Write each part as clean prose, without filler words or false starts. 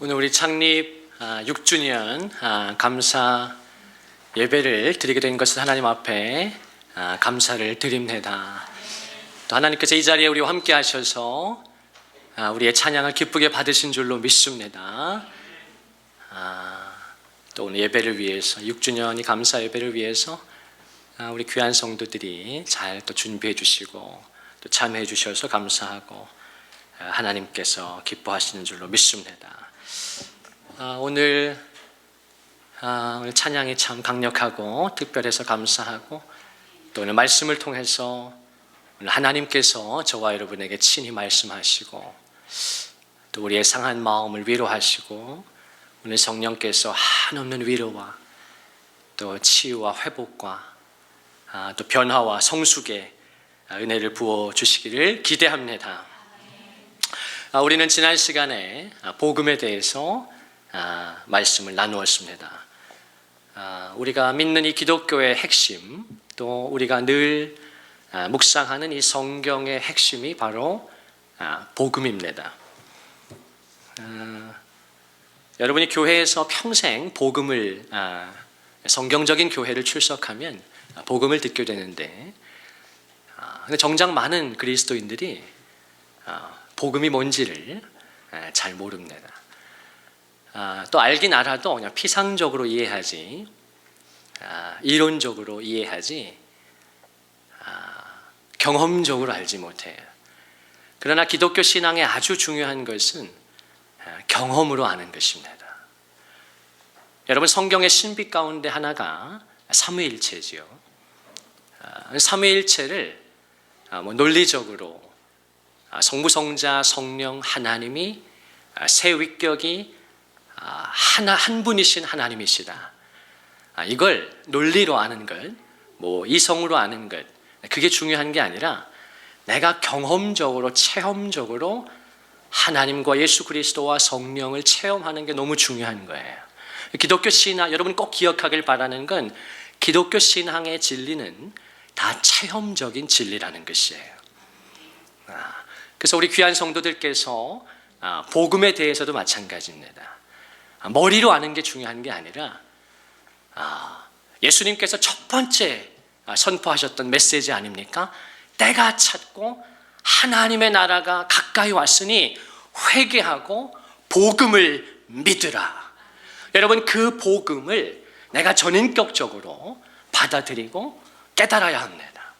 오늘 우리 창립 6주년 감사 예배를 드리게 된 것을 하나님 앞에 감사를 드립니다. 또 하나님께서 이 자리에 우리와 함께 하셔서 우리의 찬양을 기쁘게 받으신 줄로 믿습니다. 또 오늘 예배를 위해서 6주년이 감사 예배를 위해서 우리 귀한 성도들이 잘 또 준비해 주시고 또 참여해 주셔서 감사하고 하나님께서 기뻐하시는 줄로 믿습니다. 오늘 찬양이 참 강력하고 특별해서 감사하고 또 오늘 말씀을 통해서 오늘 하나님께서 저와 여러분에게 친히 말씀하시고 또 우리의 상한 마음을 위로하시고 오늘 성령께서 한없는 위로와 또 치유와 회복과 또 변화와 성숙의 은혜를 부어주시기를 기대합니다. 우리는 지난 시간에 복음에 대해서 말씀을 나누었습니다. 우리가 믿는 이 기독교의 핵심, 또 우리가 늘 묵상하는 이 성경의 핵심이 바로 복음입니다. 여러분이 교회에서 평생 복음을 성경적인 교회를 출석하면 복음을 듣게 되는데, 근데 정작 많은 그리스도인들이 복음이 뭔지를 잘 모릅니다. 또 알긴 알아도 그냥 피상적으로 이해하지, 이론적으로 이해하지, 경험적으로 알지 못해요. 그러나 기독교 신앙의 아주 중요한 것은 경험으로 아는 것입니다. 여러분, 성경의 신비 가운데 하나가 삼위일체지요. 삼위일체를 논리적으로 성부, 성자, 성령 하나님이 세 위격이 한 분이신 하나님이시다. 이걸 논리로 아는 것, 이성으로 아는 것, 그게 중요한 게 아니라 내가 경험적으로, 체험적으로 하나님과 예수 그리스도와 성령을 체험하는 게 너무 중요한 거예요. 기독교 신앙, 여러분 꼭 기억하길 바라는 건 기독교 신앙의 진리는 다 체험적인 진리라는 것이에요. 그래서 우리 귀한 성도들께서 복음에 대해서도 마찬가지입니다. 머리로 아는 게 중요한 게 아니라 예수님께서 첫 번째 선포하셨던 메시지 아닙니까? 때가 찼고 하나님의 나라가 가까이 왔으니 회개하고 복음을 믿으라. 여러분, 그 복음을 내가 전인격적으로 받아들이고 깨달아야 합니다.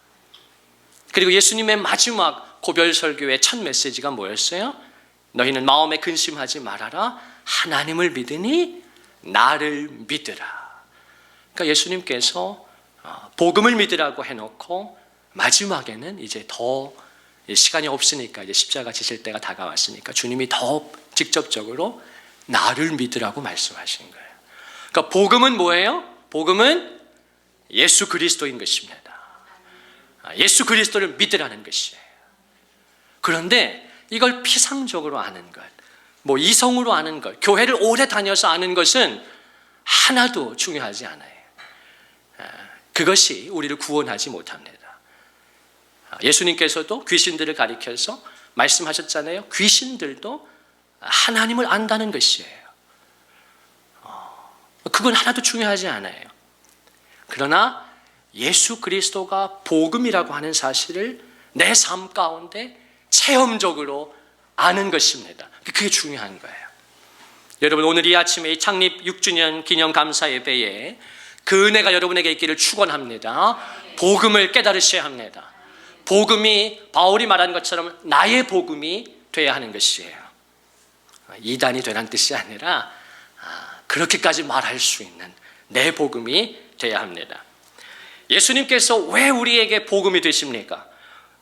그리고 예수님의 마지막 고별 설교의 첫 메시지가 뭐였어요? 너희는 마음에 근심하지 말아라. 하나님을 믿으니 나를 믿으라. 그러니까 예수님께서 복음을 믿으라고 해놓고 마지막에는 이제 더 시간이 없으니까 이제 십자가 지실 때가 다가왔으니까 주님이 더 직접적으로 나를 믿으라고 말씀하신 거예요. 그러니까 복음은 뭐예요? 복음은 예수 그리스도인 것입니다. 예수 그리스도를 믿으라는 것이에요. 그런데 이걸 피상적으로 아는 것, 이성으로 아는 것, 교회를 오래 다녀서 아는 것은 하나도 중요하지 않아요. 그것이 우리를 구원하지 못합니다. 예수님께서도 귀신들을 가리켜서 말씀하셨잖아요. 귀신들도 하나님을 안다는 것이에요. 그건 하나도 중요하지 않아요. 그러나 예수 그리스도가 복음이라고 하는 사실을 내 삶 가운데 체험적으로 아는 것입니다. 그게 중요한 거예요. 여러분, 오늘 이 아침에 이 창립 6주년 기념 감사 예배에 그 은혜가 여러분에게 있기를 축원합니다. 복음을 깨달으셔야 합니다. 복음이 바울이 말한 것처럼 나의 복음이 돼야 하는 것이에요. 이단이 되라는 뜻이 아니라 그렇게까지 말할 수 있는 내 복음이 돼야 합니다. 예수님께서 왜 우리에게 복음이 되십니까?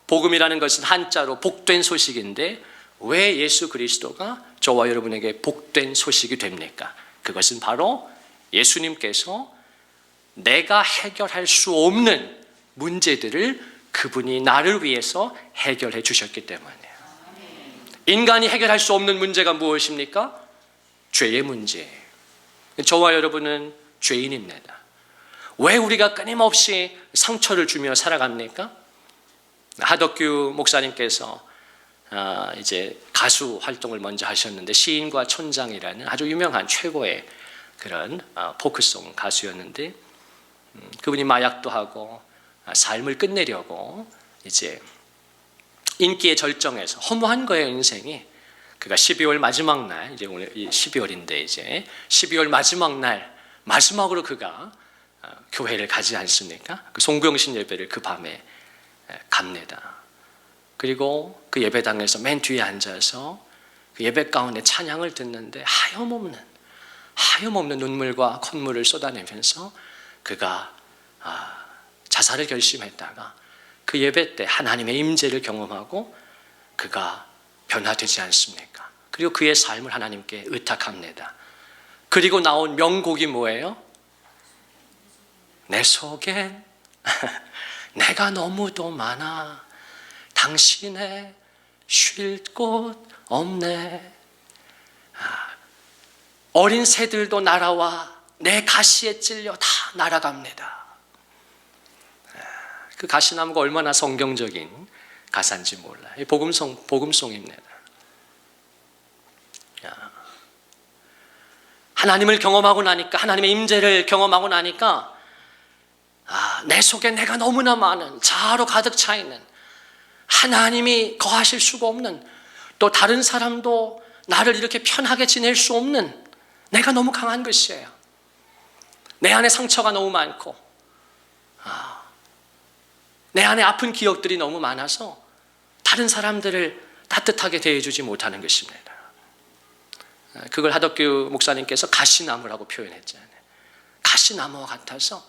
복음이라는 것은 한자로 복된 소식인데 왜 예수 그리스도가 저와 여러분에게 복된 소식이 됩니까? 그것은 바로 예수님께서 내가 해결할 수 없는 문제들을 그분이 나를 위해서 해결해 주셨기 때문이에요. 인간이 해결할 수 없는 문제가 무엇입니까? 죄의 문제예요. 저와 여러분은 죄인입니다. 왜 우리가 끊임없이 상처를 주며 살아갑니까? 하덕규 목사님께서 이제 가수 활동을 먼저 하셨는데 시인과 촌장이라는 아주 유명한 최고의 그런 포크송 가수였는데 그분이 마약도 하고 삶을 끝내려고 이제 인기의 절정에서 허무한 거예요, 인생이. 그가 12월 마지막 날, 이제 오늘 12월인데 이제 12월 마지막 날 마지막으로 그가 교회를 가지 않습니까? 그 송구영신 예배를 그 밤에 갑니다. 그리고 그 예배당에서 맨 뒤에 앉아서 그 예배 가운데 찬양을 듣는데 하염없는 눈물과 콧물을 쏟아내면서 그가 자살을 결심했다가 그 예배 때 하나님의 임재를 경험하고 그가 변화되지 않습니까? 그리고 그의 삶을 하나님께 의탁합니다. 그리고 나온 명곡이 뭐예요? 내 속엔 내가 너무도 많아 당신의 쉴 곳 없네. 어린 새들도 날아와 내 가시에 찔려 다 날아갑니다. 그 가시나무가 얼마나 성경적인 가사인지 몰라요. 복음송입니다. 하나님을 경험하고 나니까, 하나님의 임재를 경험하고 나니까 내 속에 내가 너무나 많은 자아로 가득 차 있는, 하나님이 거하실 수가 없는, 또 다른 사람도 나를 이렇게 편하게 지낼 수 없는 내가 너무 강한 것이에요. 내 안에 상처가 너무 많고 내 안에 아픈 기억들이 너무 많아서 다른 사람들을 따뜻하게 대해주지 못하는 것입니다. 그걸 하덕규 목사님께서 가시나무라고 표현했잖아요. 가시나무와 같아서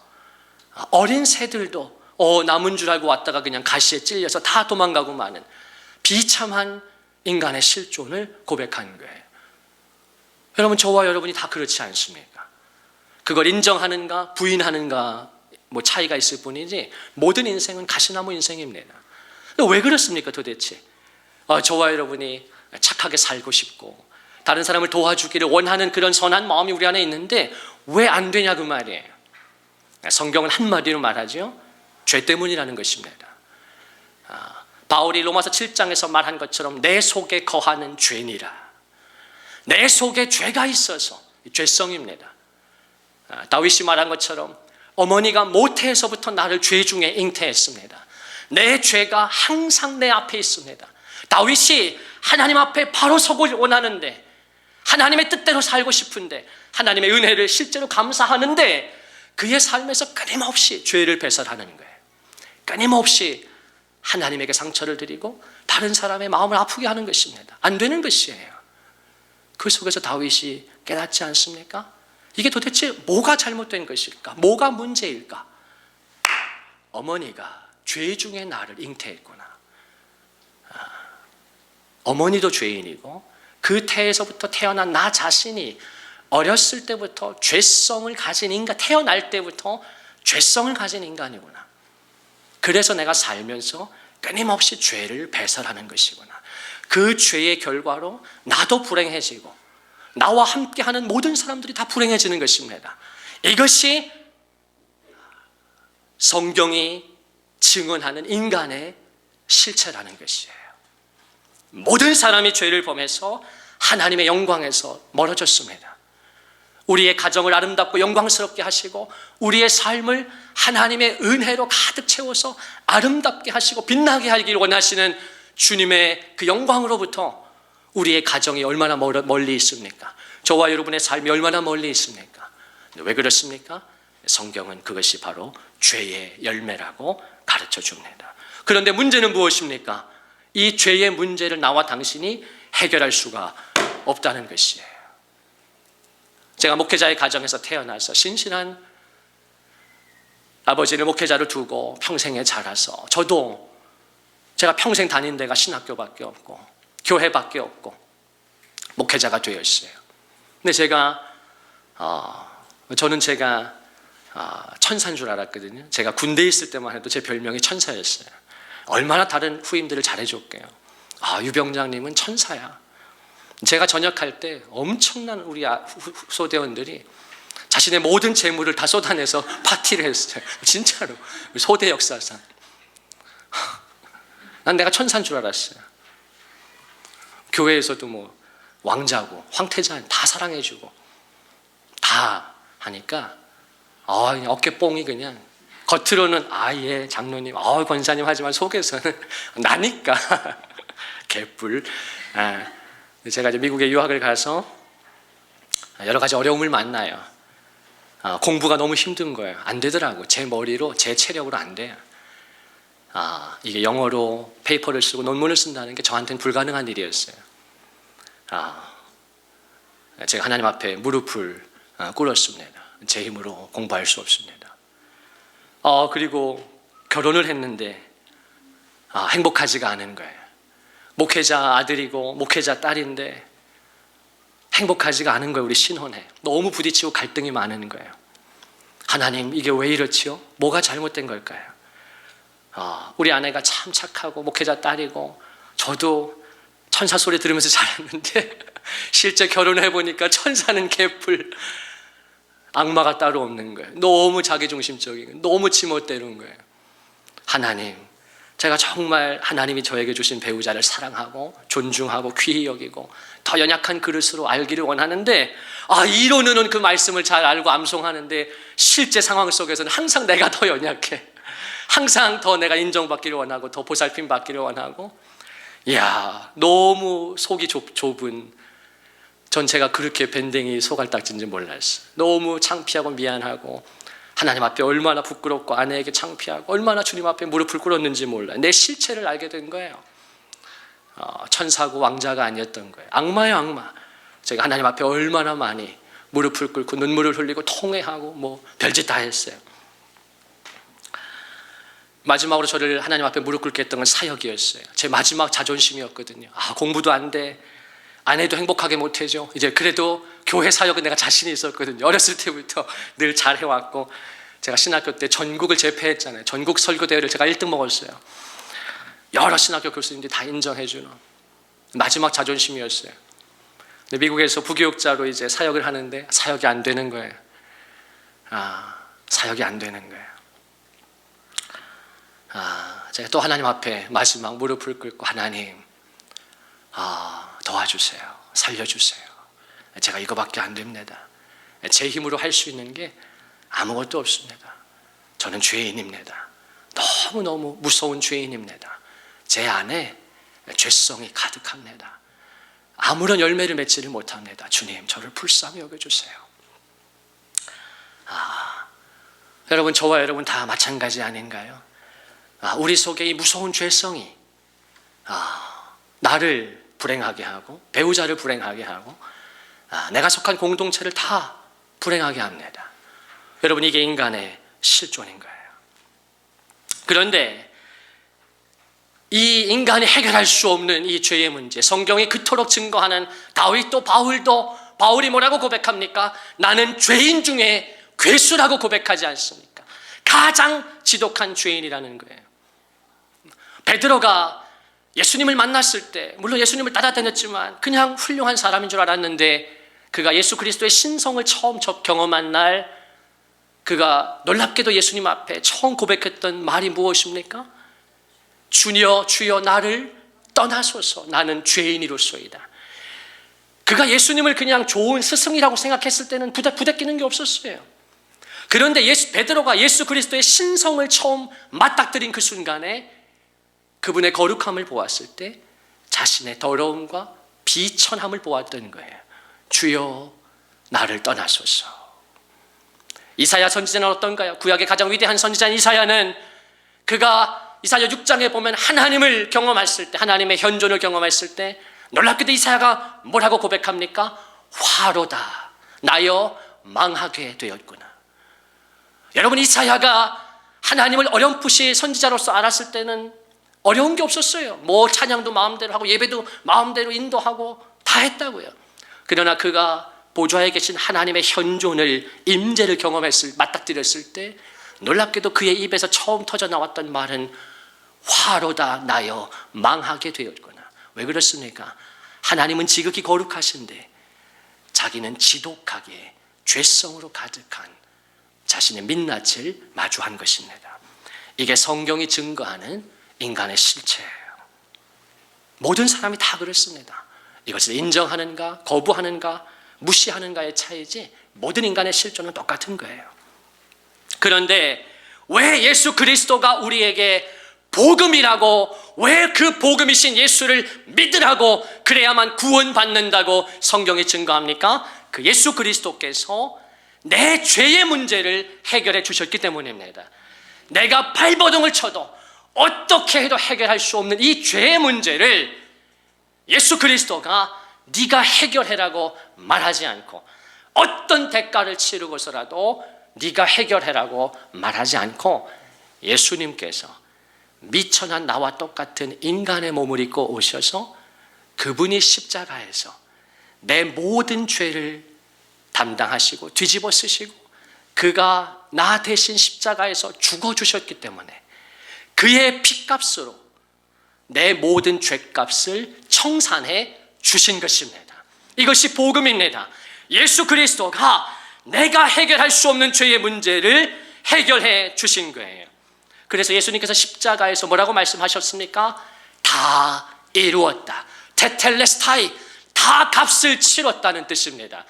어린 새들도 남은 줄 알고 왔다가 그냥 가시에 찔려서 다 도망가고 마는 비참한 인간의 실존을 고백한 거예요. 여러분, 저와 여러분이 다 그렇지 않습니까? 그걸 인정하는가 부인하는가 뭐 차이가 있을 뿐이지 모든 인생은 가시나무 인생입니다. 왜 그렇습니까 도대체? 저와 여러분이 착하게 살고 싶고 다른 사람을 도와주기를 원하는 그런 선한 마음이 우리 안에 있는데 왜 안 되냐 그 말이에요. 성경은 한마디로 말하죠. 죄 때문이라는 것입니다. 바울이 로마서 7장에서 말한 것처럼 내 속에 거하는 죄니라. 내 속에 죄가 있어서 죄성입니다. 다윗이 말한 것처럼 어머니가 모태에서부터 나를 죄 중에 잉태했습니다. 내 죄가 항상 내 앞에 있습니다. 다윗이 하나님 앞에 바로 서길 원하는데, 하나님의 뜻대로 살고 싶은데, 하나님의 은혜를 실제로 감사하는데 그의 삶에서 끊임없이 죄를 배설하는 거예요. 끊임없이 하나님에게 상처를 드리고 다른 사람의 마음을 아프게 하는 것입니다. 안 되는 것이에요. 그 속에서 다윗이 깨닫지 않습니까? 이게 도대체 뭐가 잘못된 것일까? 뭐가 문제일까? 어머니가 죄 중에 나를 잉태했구나. 어머니도 죄인이고 그 태에서부터 태어난 나 자신이 어렸을 때부터 죄성을 가진 인간, 태어날 때부터 죄성을 가진 인간이구나. 그래서 내가 살면서 끊임없이 죄를 배설하는 것이구나. 그 죄의 결과로 나도 불행해지고 나와 함께하는 모든 사람들이 다 불행해지는 것입니다. 이것이 성경이 증언하는 인간의 실체라는 것이에요. 모든 사람이 죄를 범해서 하나님의 영광에서 멀어졌습니다. 우리의 가정을 아름답고 영광스럽게 하시고 우리의 삶을 하나님의 은혜로 가득 채워서 아름답게 하시고 빛나게 하기를 원하시는 주님의 그 영광으로부터 우리의 가정이 얼마나 멀리 있습니까? 저와 여러분의 삶이 얼마나 멀리 있습니까? 왜 그렇습니까? 성경은 그것이 바로 죄의 열매라고 가르쳐 줍니다. 그런데 문제는 무엇입니까? 이 죄의 문제를 나와 당신이 해결할 수가 없다는 것이에요. 제가 목회자의 가정에서 태어나서 신실한 아버지를 목회자로 두고 평생에 자라서 저도 제가 평생 다닌 데가 신학교밖에 없고 교회밖에 없고 목회자가 되었어요. 근데 저는 천사인 줄 알았거든요. 제가 군대에 있을 때만 해도 제 별명이 천사였어요. 얼마나 다른 후임들을 잘해줬게요. 유병장님은 천사야. 제가 전역할 때 엄청난 우리 소대원들이 자신의 모든 재물을 다 쏟아내서 파티를 했어요. 진짜로. 소대 역사상. 난 내가 천사인 줄 알았어요. 교회에서도 뭐 왕자고 황태자 다 사랑해주고 다 하니까 그냥 어깨뽕이 그냥 겉으로는 예 장로님 권사님 하지만 속에서는 나니까 개뿔. 제가 이제 미국에 유학을 가서 여러 가지 어려움을 만나요. 공부가 너무 힘든 거예요. 안 되더라고. 제 머리로 제 체력으로 안 돼요. 이게 영어로 페이퍼를 쓰고 논문을 쓴다는 게 저한테는 불가능한 일이었어요. 제가 하나님 앞에 무릎을 꿇었습니다. 제 힘으로 공부할 수 없습니다. 그리고 결혼을 했는데 행복하지가 않은 거예요. 목회자 아들이고 목회자 딸인데 행복하지가 않은 거예요. 우리 신혼에 너무 부딪히고 갈등이 많은 거예요. 하나님, 이게 왜 이렇지요? 뭐가 잘못된 걸까요? 우리 아내가 참 착하고 목회자 딸이고 저도 천사 소리 들으면서 자랐는데 실제 결혼해 보니까 천사는 개뿔, 악마가 따로 없는 거예요. 너무 자기중심적이고 너무 지멋대로인 거예요. 하나님, 제가 정말 하나님이 저에게 주신 배우자를 사랑하고 존중하고 귀히 여기고 더 연약한 그릇으로 알기를 원하는데 이론으로는 그 말씀을 잘 알고 암송하는데 실제 상황 속에서는 항상 내가 더 연약해. 항상 더 내가 인정받기를 원하고 더 보살핌 받기를 원하고 너무 속이 좁은 전 제가 그렇게 밴댕이 소갈딱지인지 몰랐어요. 너무 창피하고 미안하고 하나님 앞에 얼마나 부끄럽고 아내에게 창피하고 얼마나 주님 앞에 무릎을 꿇었는지 몰라요. 내 실체를 알게 된 거예요. 천사고 왕자가 아니었던 거예요. 악마예요, 악마. 제가 하나님 앞에 얼마나 많이 무릎을 꿇고 눈물을 흘리고 통회하고 뭐 별짓 다 했어요. 마지막으로 저를 하나님 앞에 무릎 꿇게 했던 건 사역이었어요. 제 마지막 자존심이었거든요. 공부도 안 돼. 아내도 행복하게 못해줘. 이제 그래도 교회 사역은 내가 자신이 있었거든요. 어렸을 때부터 늘 잘해왔고 제가 신학교 때 전국을 제패했잖아요. 전국 설교대회를 제가 1등 먹었어요. 여러 신학교 교수님들이 다 인정해주는 마지막 자존심이었어요. 근데 미국에서 부교육자로 이제 사역을 하는데 사역이 안 되는 거예요. 사역이 안 되는 거예요. 제가 또 하나님 앞에 마지막 무릎을 꿇고 하나님 도와주세요. 살려주세요. 제가 이거밖에 안 됩니다. 제 힘으로 할 수 있는 게 아무것도 없습니다. 저는 죄인입니다. 너무너무 무서운 죄인입니다. 제 안에 죄성이 가득합니다. 아무런 열매를 맺지를 못합니다. 주님, 저를 불쌍히 여겨주세요. 여러분, 저와 여러분 다 마찬가지 아닌가요? 우리 속에 이 무서운 죄성이 나를 불행하게 하고 배우자를 불행하게 하고 내가 속한 공동체를 다 불행하게 합니다. 여러분, 이게 인간의 실존인 거예요. 그런데 이 인간이 해결할 수 없는 이 죄의 문제, 성경이 그토록 증거하는 다윗도 바울이 뭐라고 고백합니까? 나는 죄인 중에 괴수라고 고백하지 않습니까? 가장 지독한 죄인이라는 거예요. 베드로가 예수님을 만났을 때 물론 예수님을 따라다녔지만 그냥 훌륭한 사람인 줄 알았는데 그가 예수 그리스도의 신성을 처음 경험한 날 그가 놀랍게도 예수님 앞에 처음 고백했던 말이 무엇입니까? 주여 나를 떠나소서, 나는 죄인이로소이다. 그가 예수님을 그냥 좋은 스승이라고 생각했을 때는 부대끼는 게 없었어요. 그런데 베드로가 예수 그리스도의 신성을 처음 맞닥뜨린 그 순간에 그분의 거룩함을 보았을 때 자신의 더러움과 비천함을 보았던 거예요. 주여 나를 떠나소서. 이사야 선지자는 어떤가요? 구약의 가장 위대한 선지자인 이사야는 그가 이사야 6장에 보면 하나님을 경험했을 때, 하나님의 현존을 경험했을 때 놀랍게도 이사야가 뭐라고 고백합니까? 화로다 나여 망하게 되었구나. 여러분, 이사야가 하나님을 어렴풋이 선지자로서 알았을 때는 어려운 게 없었어요. 뭐 찬양도 마음대로 하고 예배도 마음대로 인도하고 다 했다고요. 그러나 그가 보좌에 계신 하나님의 현존을, 임재를 맞닥뜨렸을 때 놀랍게도 그의 입에서 처음 터져 나왔던 말은 화로다 나여 망하게 되었구나. 왜 그렇습니까? 하나님은 지극히 거룩하신데 자기는 지독하게 죄성으로 가득한 자신의 민낯을 마주한 것입니다. 이게 성경이 증거하는 인간의 실체예요. 모든 사람이 다 그렇습니다. 이것을 인정하는가, 거부하는가, 무시하는가의 차이지 모든 인간의 실존은 똑같은 거예요. 그런데 왜 예수 그리스도가 우리에게 복음이라고, 왜 그 복음이신 예수를 믿으라고, 그래야만 구원받는다고 성경이 증거합니까? 그 예수 그리스도께서 내 죄의 문제를 해결해 주셨기 때문입니다. 내가 발버둥을 쳐도 어떻게 해도 해결할 수 없는 이 죄의 문제를 예수 그리스도가 네가 해결해라고 말하지 않고, 어떤 대가를 치르고서라도 네가 해결해라고 말하지 않고, 예수님께서 미천한 나와 똑같은 인간의 몸을 입고 오셔서 그분이 십자가에서 내 모든 죄를 담당하시고 뒤집어 쓰시고, 그가 나 대신 십자가에서 죽어주셨기 때문에 그의 피값으로 내 모든 죄값을 청산해 주신 것입니다. 이것이 복음입니다. 예수 그리스도가 내가 해결할 수 없는 죄의 문제를 해결해 주신 거예요. 그래서 예수님께서 십자가에서 뭐라고 말씀하셨습니까? 다 이루었다. 테텔레스타이, 다 값을 치렀다는 뜻입니다.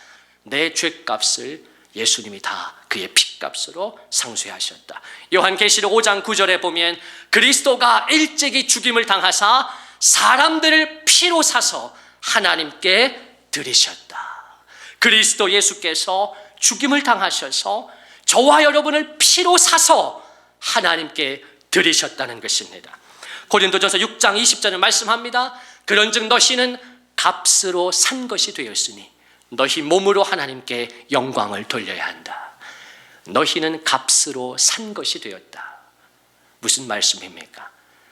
내 죄값을 예수님이 다 그의 피값으로 상쇄하셨다. 요한계시록 5장 9절에 보면 그리스도가 일찍이 죽임을 당하사 사람들을 피로 사서 하나님께 드리셨다. 그리스도 예수께서 죽임을 당하셔서 저와 여러분을 피로 사서 하나님께 드리셨다는 것입니다. 고린도전서 6장 20절을 말씀합니다. 그런즉 너희는 값으로 산 것이 되었으니 너희 몸으로 하나님께 영광을 돌려야 한다. 너희는 값으로 산 것이 되었다. 무슨 말씀입니까?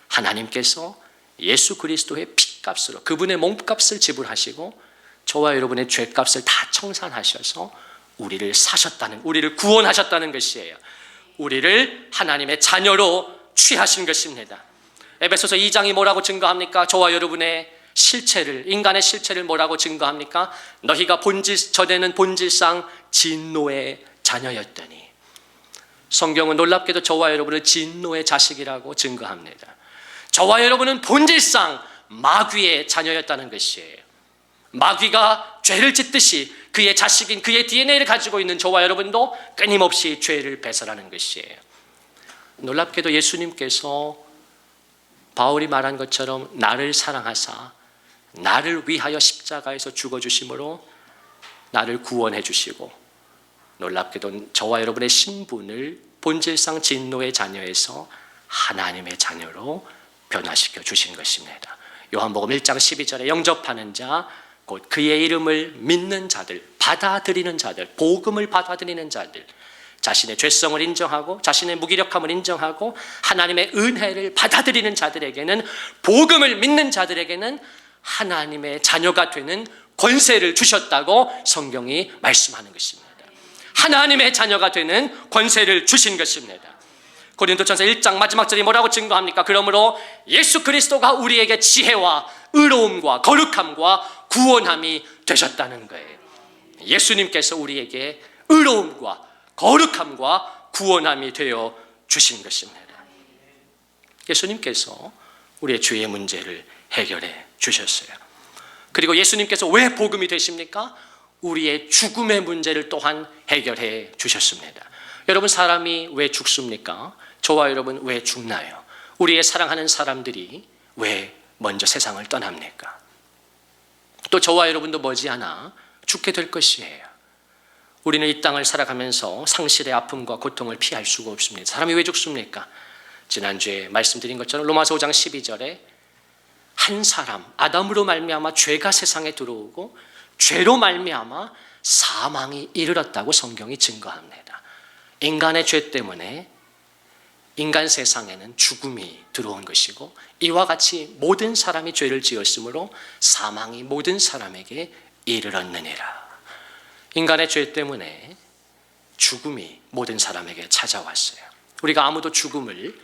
하나님께서 예수 그리스도의 피값으로 그분의 몸값을 지불하시고 저와 여러분의 죄값을 다 청산하셔서 우리를 사셨다는, 우리를 구원하셨다는 것이에요. 우리를 하나님의 자녀로 취하신 것입니다. 에베소서 2장이 뭐라고 증거합니까? 저와 여러분의 실체를, 인간의 실체를 뭐라고 증거합니까? 너희가 전에는 본질상 진노의 자녀였더니, 성경은 놀랍게도 저와 여러분을 진노의 자식이라고 증거합니다. 저와 여러분은 본질상 마귀의 자녀였다는 것이에요. 마귀가 죄를 짓듯이 그의 자식인, 그의 DNA를 가지고 있는 저와 여러분도 끊임없이 죄를 배설하는 것이에요. 놀랍게도 예수님께서 바울이 말한 것처럼 나를 사랑하사 나를 위하여 십자가에서 죽어주심으로 나를 구원해 주시고, 놀랍게도 저와 여러분의 신분을 본질상 진노의 자녀에서 하나님의 자녀로 변화시켜 주신 것입니다. 요한복음 1장 12절에 영접하는 자, 곧 그의 이름을 믿는 자들, 받아들이는 자들, 복음을 받아들이는 자들, 자신의 죄성을 인정하고 자신의 무기력함을 인정하고 하나님의 은혜를 받아들이는 자들에게는, 복음을 믿는 자들에게는 하나님의 자녀가 되는 권세를 주셨다고 성경이 말씀하는 것입니다. 하나님의 자녀가 되는 권세를 주신 것입니다. 고린도전서 1장 마지막 절이 뭐라고 증거합니까? 그러므로 예수 그리스도가 우리에게 지혜와 의로움과 거룩함과 구원함이 되셨다는 거예요. 예수님께서 우리에게 의로움과 거룩함과 구원함이 되어 주신 것입니다. 예수님께서 우리의 죄의 문제를 해결해 주셨어요. 그리고 예수님께서 왜 복음이 되십니까? 우리의 죽음의 문제를 또한 해결해 주셨습니다. 여러분, 사람이 왜 죽습니까? 저와 여러분 왜 죽나요? 우리의 사랑하는 사람들이 왜 먼저 세상을 떠납니까? 또 저와 여러분도 머지않아 죽게 될 것이에요. 우리는 이 땅을 살아가면서 상실의 아픔과 고통을 피할 수가 없습니다. 사람이 왜 죽습니까? 지난주에 말씀드린 것처럼 로마서 5장 12절에 한 사람 아담으로 말미암아 죄가 세상에 들어오고 죄로 말미암아 사망이 이르렀다고 성경이 증거합니다. 인간의 죄 때문에 인간 세상에는 죽음이 들어온 것이고, 이와 같이 모든 사람이 죄를 지었으므로 사망이 모든 사람에게 이르렀느니라. 인간의 죄 때문에 죽음이 모든 사람에게 찾아왔어요. 우리가 아무도 죽음을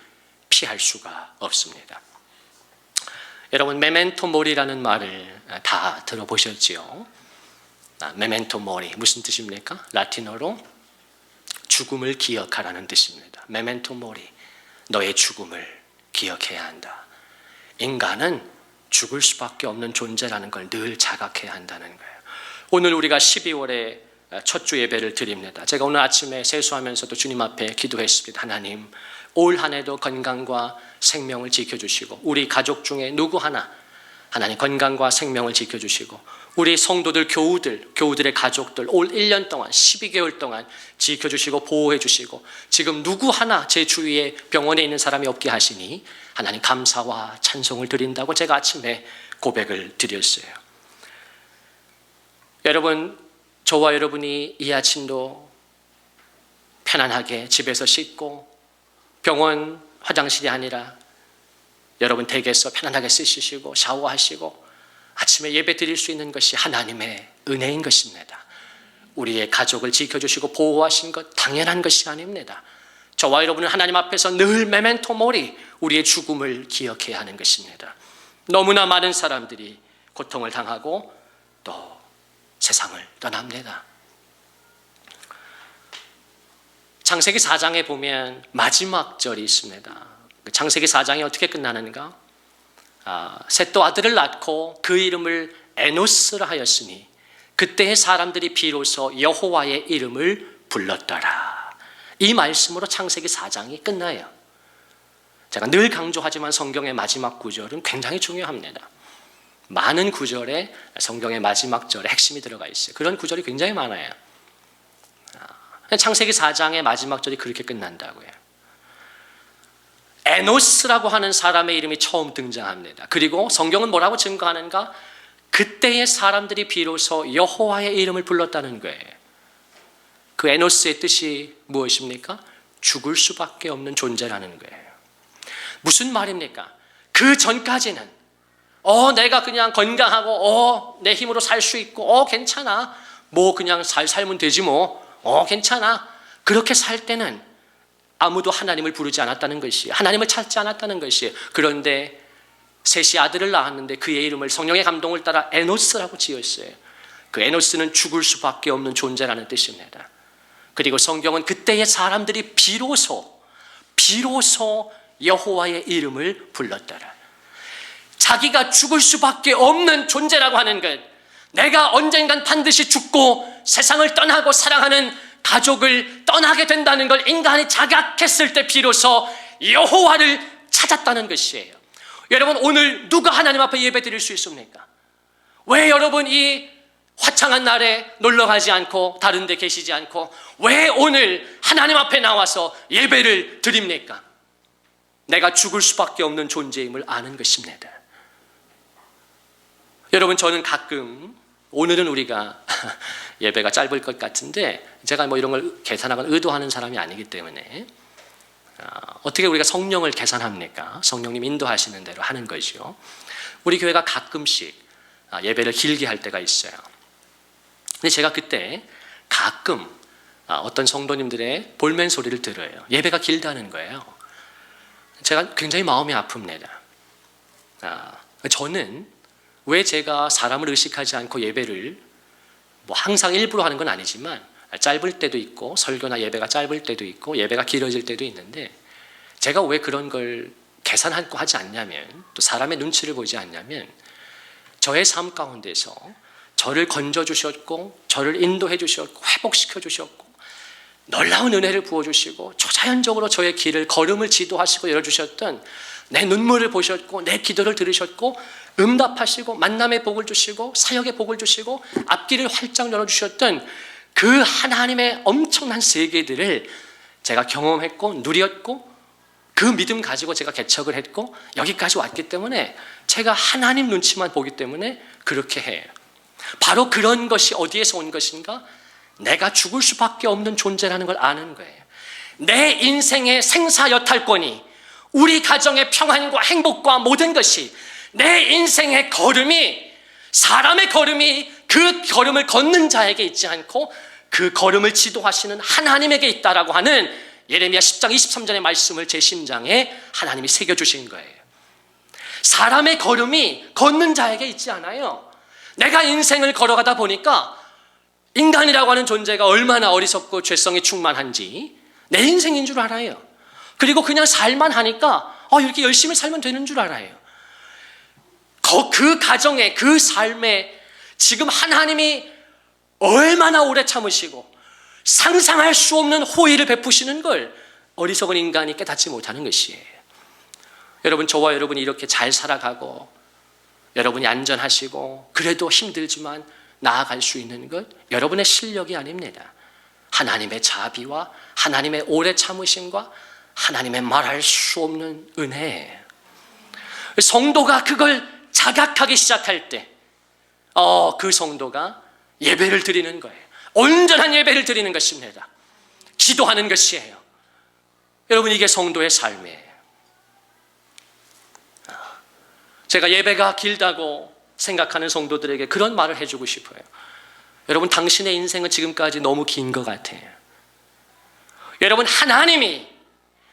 피할 수가 없습니다. 여러분, 메멘토 모리라는 말을 다 들어보셨지요? 메멘토 모리 무슨 뜻입니까? 라틴어로 죽음을 기억하라는 뜻입니다. 메멘토 모리, 너의 죽음을 기억해야 한다. 인간은 죽을 수밖에 없는 존재라는 걸 늘 자각해야 한다는 거예요. 오늘 우리가 12월에 첫 주 예배를 드립니다. 제가 오늘 아침에 세수하면서도 주님 앞에 기도했습니다. 하나님, 올 한 해도 건강과 생명을 지켜주시고 우리 가족 중에 누구 하나 하나님 건강과 생명을 지켜주시고 우리 성도들, 교우들의 가족들 올 1년 동안 12개월 동안 지켜주시고 보호해 주시고 지금 누구 하나 제 주위에 병원에 있는 사람이 없게 하시니 하나님 감사와 찬송을 드린다고 제가 아침에 고백을 드렸어요. 여러분, 저와 여러분이 이 아침도 편안하게 집에서 씻고 병원 화장실이 아니라 여러분 댁에서 편안하게 씻으시고 샤워하시고 아침에 예배 드릴 수 있는 것이 하나님의 은혜인 것입니다. 우리의 가족을 지켜주시고 보호하신 것 당연한 것이 아닙니다. 저와 여러분은 하나님 앞에서 늘 메멘토 모리 우리의 죽음을 기억해야 하는 것입니다. 너무나 많은 사람들이 고통을 당하고 또 세상을 떠납니다. 창세기 4장에 보면 마지막 절이 있습니다. 창세기 4장이 어떻게 끝나는가? 셋도 아들을 낳고 그 이름을 에노스라 하였으니 그때의 사람들이 비로소 여호와의 이름을 불렀더라. 이 말씀으로 창세기 4장이 끝나요. 제가 늘 강조하지만 성경의 마지막 구절은 굉장히 중요합니다. 많은 구절에 성경의 마지막 절에 핵심이 들어가 있어요. 그런 구절이 굉장히 많아요. 창세기 4장의 마지막 절이 그렇게 끝난다고요. 에노스라고 하는 사람의 이름이 처음 등장합니다. 그리고 성경은 뭐라고 증거하는가? 그때의 사람들이 비로소 여호와의 이름을 불렀다는 거예요. 그 에노스의 뜻이 무엇입니까? 죽을 수밖에 없는 존재라는 거예요. 무슨 말입니까? 그 전까지는 내가 그냥 건강하고 내 힘으로 살 수 있고 괜찮아. 뭐 그냥 살면 되지 뭐. 괜찮아. 그렇게 살 때는 아무도 하나님을 부르지 않았다는 것이, 하나님을 찾지 않았다는 것이. 그런데 셋이 아들을 낳았는데 그의 이름을 성령의 감동을 따라 에노스라고 지었어요. 그 에노스는 죽을 수밖에 없는 존재라는 뜻입니다. 그리고 성경은 그때의 사람들이 비로소 여호와의 이름을 불렀더라. 자기가 죽을 수밖에 없는 존재라고 하는 것, 내가 언젠간 반드시 죽고 세상을 떠나고 사랑하는 가족을 떠나게 된다는 걸 인간이 자각했을 때 비로소 여호와를 찾았다는 것이에요. 여러분, 오늘 누가 하나님 앞에 예배 드릴 수 있습니까? 왜 여러분 이 화창한 날에 놀러 가지 않고 다른 데 계시지 않고 왜 오늘 하나님 앞에 나와서 예배를 드립니까? 내가 죽을 수밖에 없는 존재임을 아는 것입니다. 여러분, 저는 가끔 오늘은 우리가 예배가 짧을 것 같은데 제가 뭐 이런 걸 계산하거나 의도하는 사람이 아니기 때문에 어떻게 우리가 성령을 계산합니까? 성령님 인도하시는 대로 하는 거죠. 우리 교회가 가끔씩 예배를 길게 할 때가 있어요. 근데 제가 그때 가끔 어떤 성도님들의 볼멘 소리를 들어요. 예배가 길다는 거예요. 제가 굉장히 마음이 아픕니다. 저는 왜 제가 사람을 의식하지 않고 예배를 뭐 항상 일부러 하는 건 아니지만 짧을 때도 있고 설교나 예배가 짧을 때도 있고 예배가 길어질 때도 있는데 제가 왜 그런 걸 계산하고 하지 않냐면 또 사람의 눈치를 보지 않냐면 저의 삶 가운데서 저를 건져주셨고 저를 인도해 주셨고 회복시켜 주셨고 놀라운 은혜를 부어주시고 초자연적으로 저의 길을 걸음을 지도하시고 열어주셨던 내 눈물을 보셨고 내 기도를 들으셨고 응답하시고 만남의 복을 주시고 사역의 복을 주시고 앞길을 활짝 열어주셨던 그 하나님의 엄청난 세계들을 제가 경험했고 누렸고 그 믿음 가지고 제가 개척을 했고 여기까지 왔기 때문에 제가 하나님 눈치만 보기 때문에 그렇게 해요. 바로 그런 것이 어디에서 온 것인가? 내가 죽을 수밖에 없는 존재라는 걸 아는 거예요. 내 인생의 생사여탈권이 우리 가정의 평안과 행복과 모든 것이 내 인생의 걸음이 사람의 걸음이 그 걸음을 걷는 자에게 있지 않고 그 걸음을 지도하시는 하나님에게 있다라고 하는 예레미야 10장 23절의 말씀을 제 심장에 하나님이 새겨주신 거예요. 사람의 걸음이 걷는 자에게 있지 않아요. 내가 인생을 걸어가다 보니까 인간이라고 하는 존재가 얼마나 어리석고 죄성이 충만한지 내 인생인 줄 알아요. 그리고 그냥 살만 하니까 이렇게 열심히 살면 되는 줄 알아요. 그 가정에, 그 삶에 지금 하나님이 얼마나 오래 참으시고 상상할 수 없는 호의를 베푸시는 걸 어리석은 인간이 깨닫지 못하는 것이에요. 여러분, 저와 여러분이 이렇게 잘 살아가고 여러분이 안전하시고 그래도 힘들지만 나아갈 수 있는 것 여러분의 실력이 아닙니다. 하나님의 자비와 하나님의 오래 참으심과 하나님의 말할 수 없는 은혜. 성도가 그걸 자각하기 시작할 때 그 성도가 예배를 드리는 거예요. 온전한 예배를 드리는 것입니다. 기도하는 것이에요. 여러분, 이게 성도의 삶이에요. 제가 예배가 길다고 생각하는 성도들에게 그런 말을 해주고 싶어요. 여러분, 당신의 인생은 지금까지 너무 긴 것 같아요. 여러분, 하나님이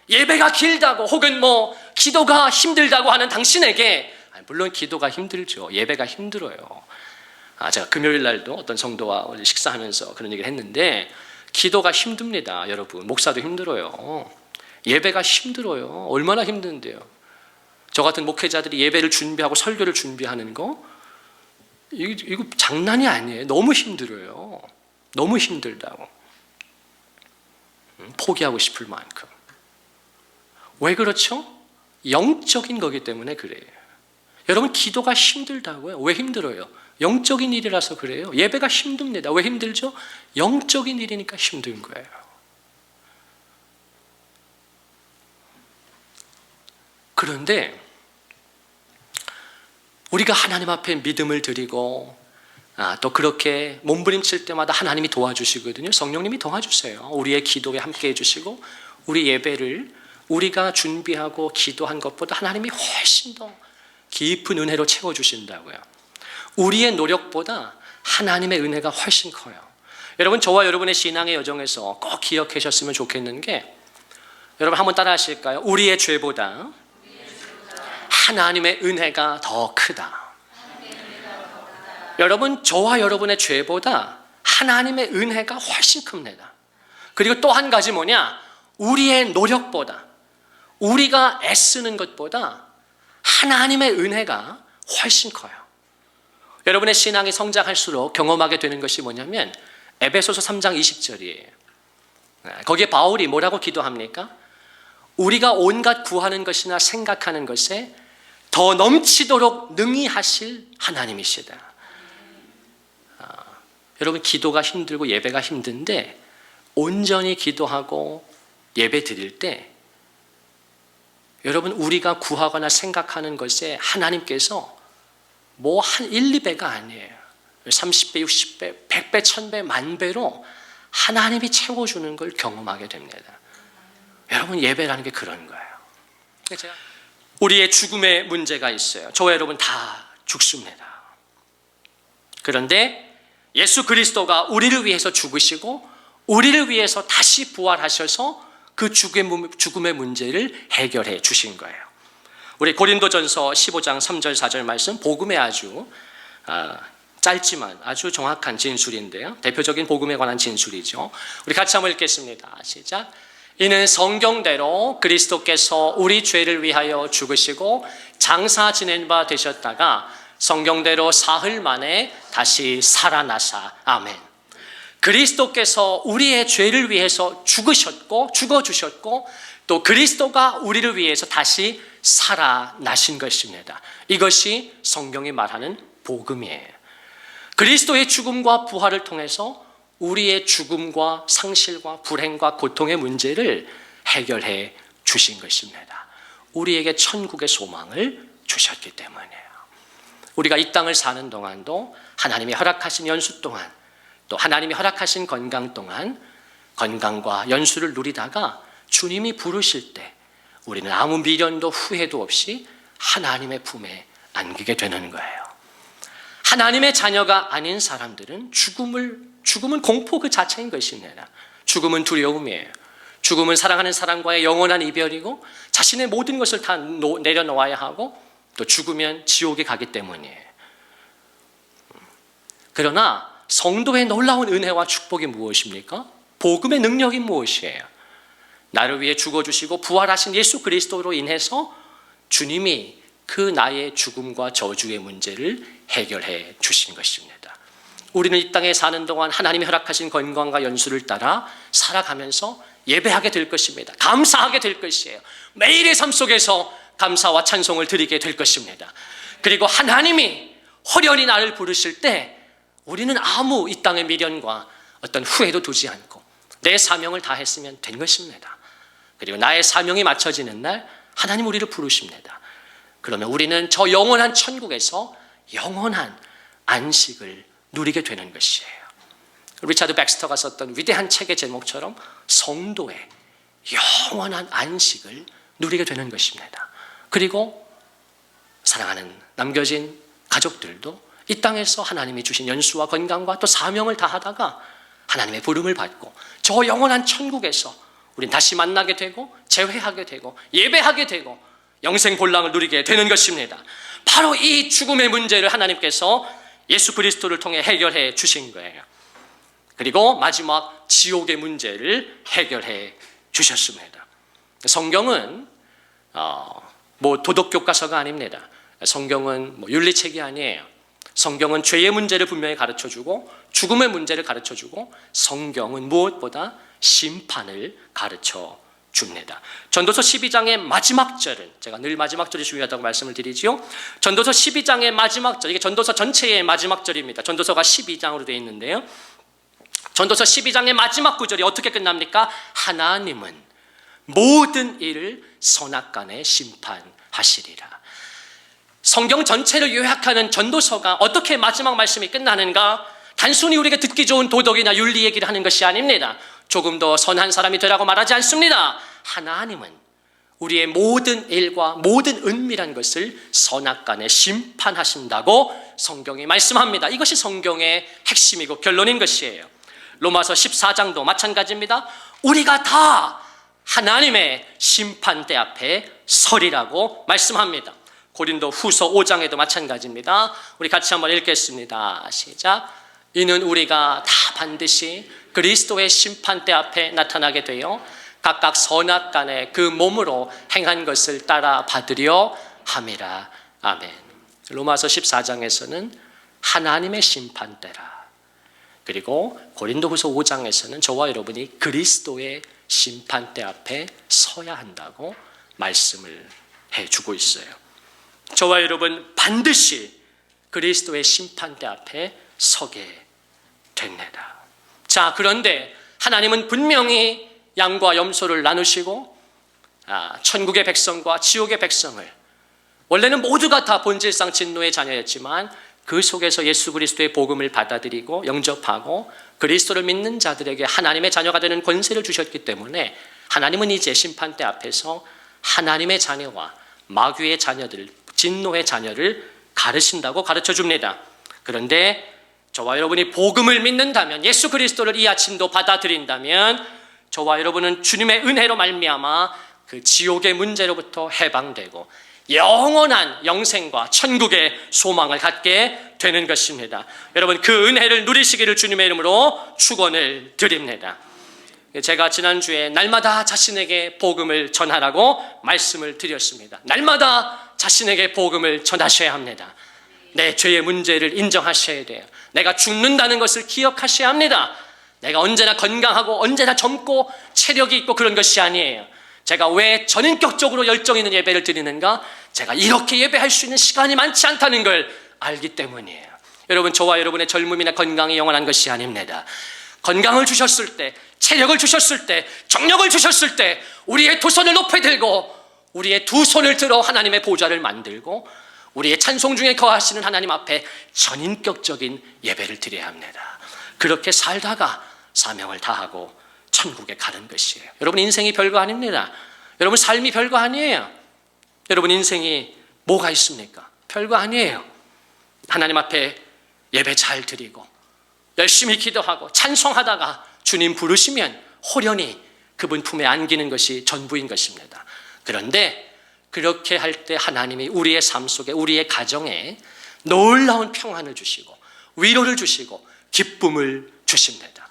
예배가 길다고 혹은 기도가 힘들다고 하는 당신에게, 물론 기도가 힘들죠. 예배가 힘들어요. 제가 금요일 날도 어떤 성도와 식사하면서 그런 얘기를 했는데 기도가 힘듭니다. 여러분, 목사도 힘들어요. 예배가 힘들어요. 얼마나 힘든데요. 저 같은 목회자들이 예배를 준비하고 설교를 준비하는 거 이거 장난이 아니에요. 너무 힘들어요. 너무 힘들다고. 포기하고 싶을 만큼. 왜 그렇죠? 영적인 거기 때문에 그래요. 여러분, 기도가 힘들다고요? 왜 힘들어요? 영적인 일이라서 그래요. 예배가 힘듭니다. 왜 힘들죠? 영적인 일이니까 힘든 거예요. 그런데 우리가 하나님 앞에 믿음을 드리고 또 그렇게 몸부림칠 때마다 하나님이 도와주시거든요. 성령님이 도와주세요. 우리의 기도에 함께 해주시고 우리 예배를 우리가 준비하고 기도한 것보다 하나님이 훨씬 더 깊은 은혜로 채워주신다고요. 우리의 노력보다 하나님의 은혜가 훨씬 커요. 여러분, 저와 여러분의 신앙의 여정에서 꼭 기억하셨으면 좋겠는 게, 여러분 한번 따라 하실까요? 우리의 죄보다 하나님의 은혜가 더 크다. 여러분, 저와 여러분의 죄보다 하나님의 은혜가 훨씬 큽니다. 그리고 또 한 가지 뭐냐? 우리의 노력보다, 우리가 애쓰는 것보다 하나님의 은혜가 훨씬 커요. 여러분의 신앙이 성장할수록 경험하게 되는 것이 뭐냐면 에베소서 3장 20절이에요. 거기에 바울이 뭐라고 기도합니까? 우리가 온갖 구하는 것이나 생각하는 것에 더 넘치도록 능히 하실 하나님이시다. 여러분, 기도가 힘들고 예배가 힘든데 온전히 기도하고 예배 드릴 때 여러분, 우리가 구하거나 생각하는 것에 하나님께서 한 1, 2배가 아니에요. 30배, 60배, 100배, 1000배, 만배로 하나님이 채워주는 걸 경험하게 됩니다. 여러분, 예배라는 게 그런 거예요. 우리의 죽음의 문제가 있어요. 저와 여러분 다 죽습니다. 그런데 예수 그리스도가 우리를 위해서 죽으시고 우리를 위해서 다시 부활하셔서 그 죽음의 문제를 해결해 주신 거예요. 우리 고린도전서 15장 3절 4절 말씀, 복음의 아주 짧지만 아주 정확한 진술인데요. 대표적인 복음에 관한 진술이죠. 우리 같이 한번 읽겠습니다. 시작. 이는 성경대로 그리스도께서 우리 죄를 위하여 죽으시고 장사 지낸 바 되셨다가 성경대로 사흘 만에 다시 살아나사. 아멘. 그리스도께서 우리의 죄를 위해서 죽어주셨고 또 그리스도가 우리를 위해서 다시 살아나신 것입니다. 이것이 성경이 말하는 복음이에요. 그리스도의 죽음과 부활을 통해서 우리의 죽음과 상실과 불행과 고통의 문제를 해결해 주신 것입니다. 우리에게 천국의 소망을 주셨기 때문이에요. 우리가 이 땅을 사는 동안도 하나님이 허락하신 연수 동안, 또 하나님이 허락하신 건강 동안 건강과 연수를 누리다가 주님이 부르실 때 우리는 아무 미련도 후회도 없이 하나님의 품에 안기게 되는 거예요. 하나님의 자녀가 아닌 사람들은 죽음은 공포 그 자체인 것입니다. 죽음은 두려움이에요. 죽음은 사랑하는 사람과의 영원한 이별이고 자신의 모든 것을 다 내려놓아야 하고 또 죽으면 지옥에 가기 때문이에요. 그러나 성도의 놀라운 은혜와 축복이 무엇입니까? 복음의 능력이 무엇이에요? 나를 위해 죽어주시고 부활하신 예수 그리스도로 인해서 주님이 그 나의 죽음과 저주의 문제를 해결해 주신 것입니다. 우리는 이 땅에 사는 동안 하나님이 허락하신 건강과 연수를 따라 살아가면서 예배하게 될 것입니다. 감사하게 될 것이에요. 매일의 삶 속에서 감사와 찬송을 드리게 될 것입니다. 그리고 하나님이 호련히 나를 부르실 때 우리는 아무 이 땅의 미련과 어떤 후회도 두지 않고 내 사명을 다했으면 된 것입니다. 그리고 나의 사명이 맞춰지는 날 하나님 우리를 부르십니다. 그러면 우리는 저 영원한 천국에서 영원한 안식을 누리게 되는 것이에요. 리차드 백스터가 썼던 위대한 책의 제목처럼 성도의 영원한 안식을 누리게 되는 것입니다. 그리고 사랑하는 남겨진 가족들도 이 땅에서 하나님이 주신 연수와 건강과 또 사명을 다하다가 하나님의 부름을 받고 저 영원한 천국에서 우린 다시 만나게 되고 재회하게 되고 예배하게 되고 영생 본랑을 누리게 되는 것입니다. 바로 이 죽음의 문제를 하나님께서 예수 그리스도를 통해 해결해 주신 거예요. 그리고 마지막 지옥의 문제를 해결해 주셨습니다. 성경은 도덕 교과서가 아닙니다. 성경은 윤리책이 아니에요. 성경은 죄의 문제를 분명히 가르쳐주고 죽음의 문제를 가르쳐주고 성경은 무엇보다 심판을 가르쳐줍니다. 전도서 12장의 마지막 절은 제가 늘 마지막 절이 중요하다고 말씀을 드리지요. 전도서 12장의 마지막 절, 이게 전도서 전체의 마지막 절입니다. 전도서가 12장으로 되어 있는데요. 전도서 12장의 마지막 구절이 어떻게 끝납니까? 하나님은 모든 일을 선악간에 심판하시리라. 성경 전체를 요약하는 전도서가 어떻게 마지막 말씀이 끝나는가? 단순히 우리가 듣기 좋은 도덕이나 윤리 얘기를 하는 것이 아닙니다. 조금 더 선한 사람이 되라고 말하지 않습니다. 하나님은 우리의 모든 일과 모든 은밀한 것을 선악간에 심판하신다고 성경이 말씀합니다. 이것이 성경의 핵심이고 결론인 것이에요. 로마서 14장도 마찬가지입니다. 우리가 다 하나님의 심판대 앞에 서리라고 말씀합니다. 고린도 후서 5장에도 마찬가지입니다. 우리 같이 한번 읽겠습니다. 시작. 이는 우리가 다 반드시 그리스도의 심판대 앞에 나타나게 되어 각각 선악간에 그 몸으로 행한 것을 따라 받으려 함이라. 아멘. 로마서 14장에서는 하나님의 심판대라. 그리고 고린도후서 5장에서는 저와 여러분이 그리스도의 심판대 앞에 서야 한다고 말씀을 해주고 있어요. 저와 여러분 반드시 그리스도의 심판대 앞에 서게 됩니다. 자, 그런데 하나님은 분명히 양과 염소를 나누시고 천국의 백성과 지옥의 백성을 원래는 모두가 다 본질상 진노의 자녀였지만 그 속에서 예수 그리스도의 복음을 받아들이고 영접하고 그리스도를 믿는 자들에게 하나님의 자녀가 되는 권세를 주셨기 때문에 하나님은 이제 심판대 앞에서 하나님의 자녀와 마귀의 자녀들, 진노의 자녀를 가르친다고 가르쳐줍니다. 그런데 저와 여러분이 복음을 믿는다면, 예수 그리스도를 이 아침도 받아들인다면 저와 여러분은 주님의 은혜로 말미암아 그 지옥의 문제로부터 해방되고 영원한 영생과 천국의 소망을 갖게 되는 것입니다. 여러분 그 은혜를 누리시기를 주님의 이름으로 축원을 드립니다. 제가 지난주에 날마다 자신에게 복음을 전하라고 말씀을 드렸습니다. 날마다 자신에게 복음을 전하셔야 합니다. 내 죄의 문제를 인정하셔야 돼요. 내가 죽는다는 것을 기억하셔야 합니다. 내가 언제나 건강하고 언제나 젊고 체력이 있고 그런 것이 아니에요. 제가 왜 전인격적으로 열정 있는 예배를 드리는가? 제가 이렇게 예배할 수 있는 시간이 많지 않다는 걸 알기 때문이에요. 여러분, 저와 여러분의 젊음이나 건강이 영원한 것이 아닙니다. 건강을 주셨을 때, 체력을 주셨을 때, 정력을 주셨을 때 우리의 두 손을 높이 들고 우리의 두 손을 들어 하나님의 보좌를 만들고 우리의 찬송 중에 거하시는 하나님 앞에 전인격적인 예배를 드려야 합니다. 그렇게 살다가 사명을 다하고 천국에 가는 것이에요. 여러분 인생이 별거 아닙니다. 여러분 삶이 별거 아니에요. 여러분 인생이 뭐가 있습니까? 별거 아니에요. 하나님 앞에 예배 잘 드리고 열심히 기도하고 찬송하다가 주님 부르시면 호련히 그분 품에 안기는 것이 전부인 것입니다. 그런데 그렇게 할 때 하나님이 우리의 삶 속에, 우리의 가정에 놀라운 평안을 주시고 위로를 주시고 기쁨을 주십니다.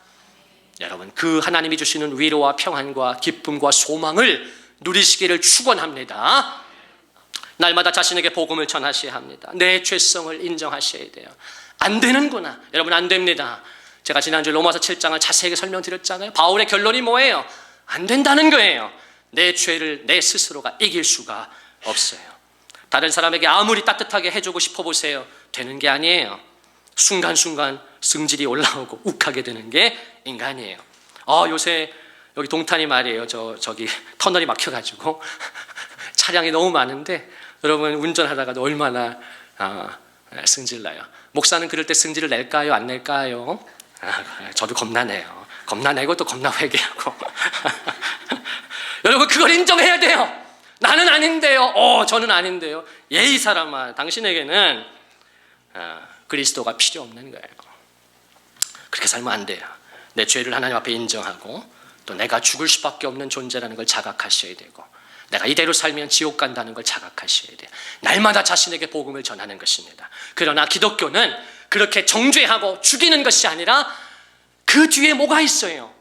여러분 그 하나님이 주시는 위로와 평안과 기쁨과 소망을 누리시기를 축원합니다. 날마다 자신에게 복음을 전하셔야 합니다. 내 죄성을 인정하셔야 돼요. 안 되는구나. 여러분, 안 됩니다. 제가 지난주 로마서 7장을 자세하게 설명드렸잖아요. 바울의 결론이 뭐예요? 안 된다는 거예요. 내 죄를 내 스스로가 이길 수가 없어요. 다른 사람에게 아무리 따뜻하게 해주고 싶어 보세요. 되는 게 아니에요. 순간순간 승질이 올라오고 욱하게 되는 게 인간이에요. 요새 여기 동탄이 말이에요. 저기 터널이 막혀가지고 차량이 너무 많은데 여러분 운전하다가도 얼마나 승질나요. 목사는 그럴 때 승질을 낼까요? 안 낼까요? 저도 겁나네요. 겁나내고 또 겁나 회개하고 여러분, 그걸 인정해야 돼요. 나는 아닌데요. 저는 아닌데요. 이 사람아, 당신에게는 그리스도가 필요 없는 거예요. 그렇게 살면 안 돼요. 내 죄를 하나님 앞에 인정하고 또 내가 죽을 수밖에 없는 존재라는 걸 자각하셔야 되고, 내가 이대로 살면 지옥 간다는 걸 자각하셔야 돼요. 날마다 자신에게 복음을 전하는 것입니다. 그러나 기독교는 그렇게 정죄하고 죽이는 것이 아니라 그 뒤에 뭐가 있어요?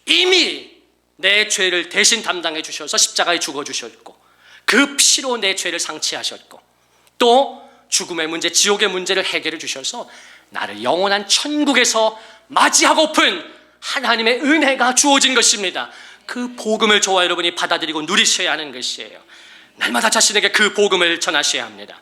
이미 내 죄를 대신 담당해 주셔서 십자가에 죽어 주셨고, 그 피로 내 죄를 상치하셨고, 또 죽음의 문제, 지옥의 문제를 해결해 주셔서 나를 영원한 천국에서 맞이하고픈 하나님의 은혜가 주어진 것입니다. 그 복음을 저와 여러분이 받아들이고 누리셔야 하는 것이에요. 날마다 자신에게 그 복음을 전하셔야 합니다.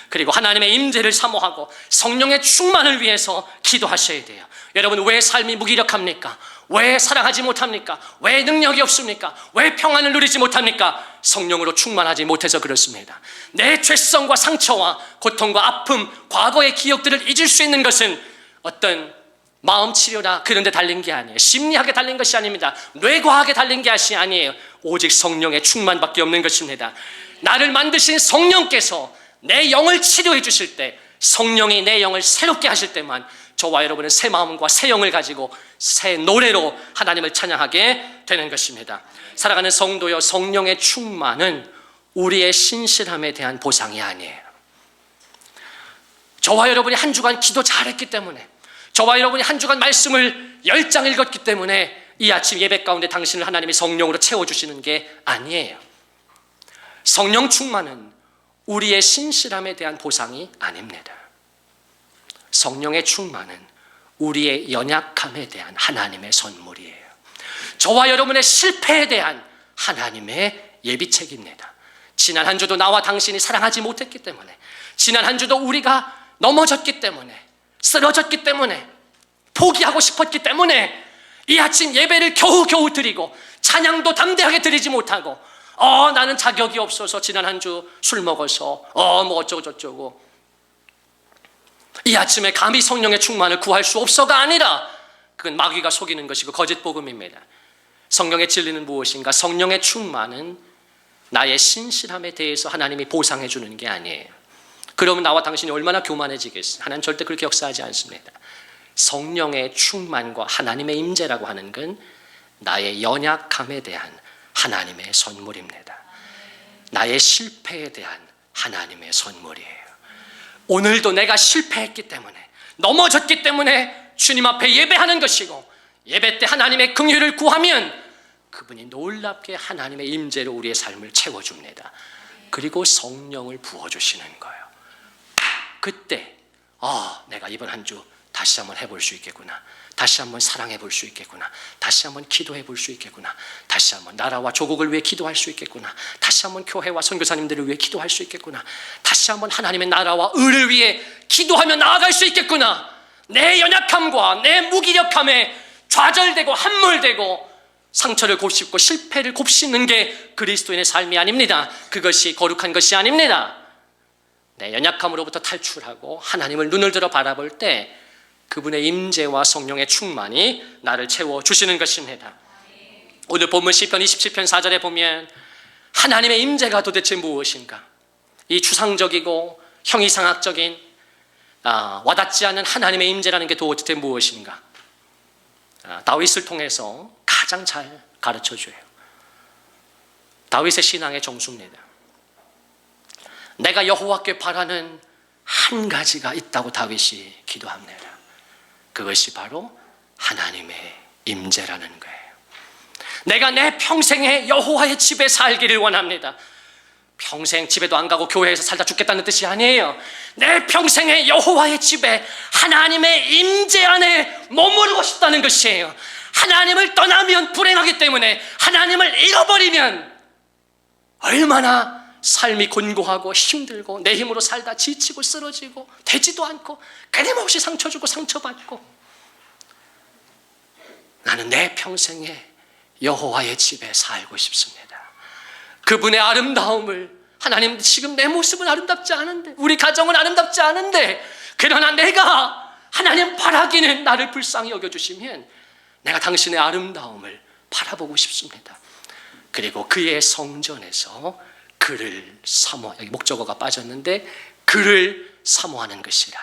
그리고 하나님의 임재를 사모하고 성령의 충만을 위해서 기도하셔야 돼요. 여러분, 왜 삶이 무기력합니까? 왜 사랑하지 못합니까? 왜 능력이 없습니까? 왜 평안을 누리지 못합니까? 성령으로 충만하지 못해서 그렇습니다. 내 죄성과 상처와 고통과 아픔, 과거의 기억들을 잊을 수 있는 것은 어떤 마음 치료나 그런 데 달린 게 아니에요. 심리학에 달린 것이 아닙니다. 뇌과학에 달린 것이 아니에요. 오직 성령의 충만밖에 없는 것입니다. 나를 만드신 성령께서 내 영을 치료해 주실 때, 성령이 내 영을 새롭게 하실 때만 저와 여러분은 새 마음과 새 영을 가지고 새 노래로 하나님을 찬양하게 되는 것입니다. 사랑하는 성도여, 성령의 충만은 우리의 신실함에 대한 보상이 아니에요. 저와 여러분이 한 주간 기도 잘했기 때문에, 저와 여러분이 한 주간 말씀을 10장 읽었기 때문에 이 아침 예배 가운데 당신을 하나님이 성령으로 채워주시는 게 아니에요. 성령 충만은 우리의 신실함에 대한 보상이 아닙니다. 성령의 충만은 우리의 연약함에 대한 하나님의 선물이에요. 저와 여러분의 실패에 대한 하나님의 예비책입니다. 지난 한 주도 나와 당신이 사랑하지 못했기 때문에, 지난 한 주도 우리가 넘어졌기 때문에, 쓰러졌기 때문에, 포기하고 싶었기 때문에 이 아침 예배를 겨우겨우 드리고 찬양도 담대하게 드리지 못하고 나는 자격이 없어서 지난 한 주 술 먹어서 뭐 어쩌고 저쩌고, 이 아침에 감히 성령의 충만을 구할 수 없어가 아니라 그건 마귀가 속이는 것이고 거짓 복음입니다. 성령의 진리는 무엇인가? 성령의 충만은 나의 신실함에 대해서 하나님이 보상해 주는 게 아니에요. 그러면 나와 당신이 얼마나 교만해지겠어요? 하나님 절대 그렇게 역사하지 않습니다. 성령의 충만과 하나님의 임재라고 하는 건 나의 연약함에 대한 하나님의 선물입니다. 나의 실패에 대한 하나님의 선물이에요. 오늘도 내가 실패했기 때문에, 넘어졌기 때문에 주님 앞에 예배하는 것이고, 예배 때 하나님의 긍휼을 구하면 그분이 놀랍게 하나님의 임재로 우리의 삶을 채워줍니다. 그리고 성령을 부어주시는 거예요. 그때 내가 이번 한 주 다시 한번 해볼 수 있겠구나, 다시 한번 사랑해 볼 수 있겠구나, 다시 한번 기도해 볼 수 있겠구나, 다시 한번 나라와 조국을 위해 기도할 수 있겠구나, 다시 한번 교회와 선교사님들을 위해 기도할 수 있겠구나, 다시 한번 하나님의 나라와 의를 위해 기도하며 나아갈 수 있겠구나. 내 연약함과 내 무기력함에 좌절되고 함몰되고 상처를 곱씹고 실패를 곱씹는 게 그리스도인의 삶이 아닙니다. 그것이 거룩한 것이 아닙니다. 내 연약함으로부터 탈출하고 하나님을 눈을 들어 바라볼 때 그분의 임재와 성령의 충만이 나를 채워주시는 것입니다. 오늘 본문 시편 27편 4절에 보면 하나님의 임재가 도대체 무엇인가? 이 추상적이고 형이상학적인 와닿지 않은 하나님의 임재라는 게 도대체 무엇인가? 다윗을 통해서 가장 잘 가르쳐줘요. 다윗의 신앙의 정수입니다. 내가 여호와께 바라는 한 가지가 있다고 다윗이 기도합니다. 그것이 바로 하나님의 임재라는 거예요. 내가 내 평생에 여호와의 집에 살기를 원합니다. 평생 집에도 안 가고 교회에서 살다 죽겠다는 뜻이 아니에요. 내 평생에 여호와의 집에 하나님의 임재 안에 머무르고 싶다는 것이에요. 하나님을 떠나면 불행하기 때문에 하나님을 잃어버리면 얼마나 삶이 곤고하고 힘들고 내 힘으로 살다 지치고 쓰러지고 되지도 않고 끊임없이 상처 주고 상처받고, 나는 내 평생에 여호와의 집에 살고 싶습니다. 그분의 아름다움을, 하나님 지금 내 모습은 아름답지 않은데, 우리 가정은 아름답지 않은데, 그러나 내가 하나님 바라기는 나를 불쌍히 여겨주시면 내가 당신의 아름다움을 바라보고 싶습니다. 그리고 그의 성전에서 그를 사모, 여기 목적어가 빠졌는데 그를 사모하는 것이라,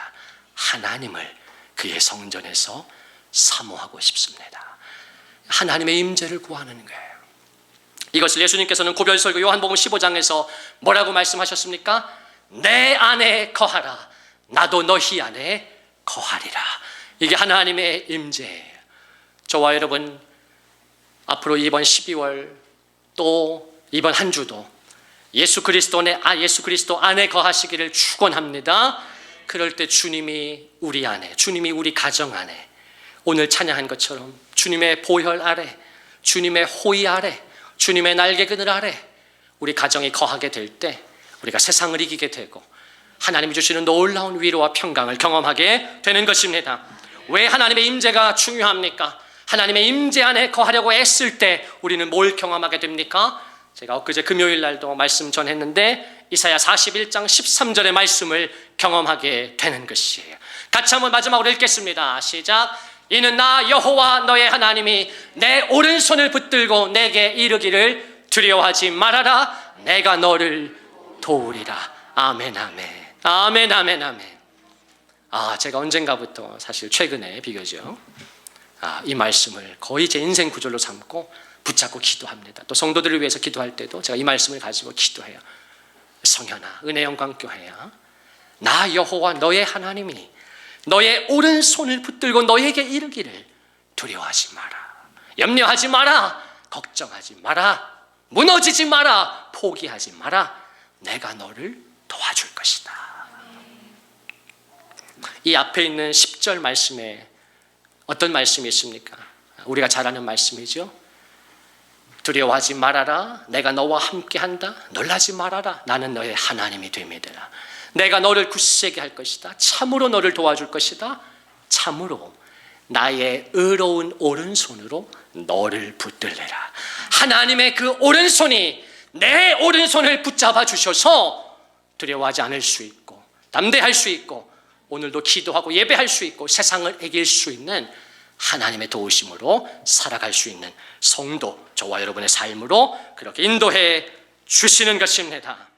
하나님을 그의 성전에서 사모하고 싶습니다. 하나님의 임재를 구하는 거예요. 이것을 예수님께서는 고별설교 요한복음 15장에서 뭐라고 말씀하셨습니까? 내 안에 거하라, 나도 너희 안에 거하리라. 이게 하나님의 임재예요. 저와 여러분, 앞으로 이번 12월 또 이번 한 주도 예수 그리스도 안에 거하시기를 축원합니다. 그럴 때 주님이 우리 안에, 주님이 우리 가정 안에, 오늘 찬양한 것처럼 주님의 보혈 아래, 주님의 호의 아래, 주님의 날개 그늘 아래 우리 가정이 거하게 될 때 우리가 세상을 이기게 되고 하나님이 주시는 놀라운 위로와 평강을 경험하게 되는 것입니다. 왜 하나님의 임재가 중요합니까? 하나님의 임재 안에 거하려고 애쓸 때 우리는 뭘 경험하게 됩니까? 제가 엊그제 금요일 날도 말씀 전했는데 이사야 41장 13절의 말씀을 경험하게 되는 것이에요. 같이 한번 마지막으로 읽겠습니다. 시작. 이는 나 여호와 너의 하나님이 내 오른손을 붙들고 내게 이르기를 두려워하지 말아라, 내가 너를 도우리라. 아멘 아멘 아멘 아멘 아멘. 제가 언젠가부터, 사실 최근에 비교죠, 이 말씀을 거의 제 인생 구절로 삼고 붙잡고 기도합니다. 또 성도들을 위해서 기도할 때도 제가 이 말씀을 가지고 기도해요. 성현아, 은혜영광교회야, 나 여호와 너의 하나님이 너의 오른손을 붙들고 너에게 이르기를 두려워하지 마라, 염려하지 마라, 걱정하지 마라, 무너지지 마라, 포기하지 마라, 내가 너를 도와줄 것이다. 이 앞에 있는 10절 말씀에 어떤 말씀이 있습니까? 우리가 잘 아는 말씀이죠. 두려워하지 말아라, 내가 너와 함께한다. 놀라지 말아라, 나는 너의 하나님이 됨이되라. 내가 너를 굳세게 할 것이다. 참으로 너를 도와줄 것이다. 참으로 나의 의로운 오른손으로 너를 붙들래라. 하나님의 그 오른손이 내 오른손을 붙잡아 주셔서 두려워하지 않을 수 있고 담대할 수 있고 오늘도 기도하고 예배할 수 있고 세상을 이길 수 있는 하나님의 도우심으로 살아갈 수 있는 성도, 저와 여러분의 삶으로 그렇게 인도해 주시는 것입니다.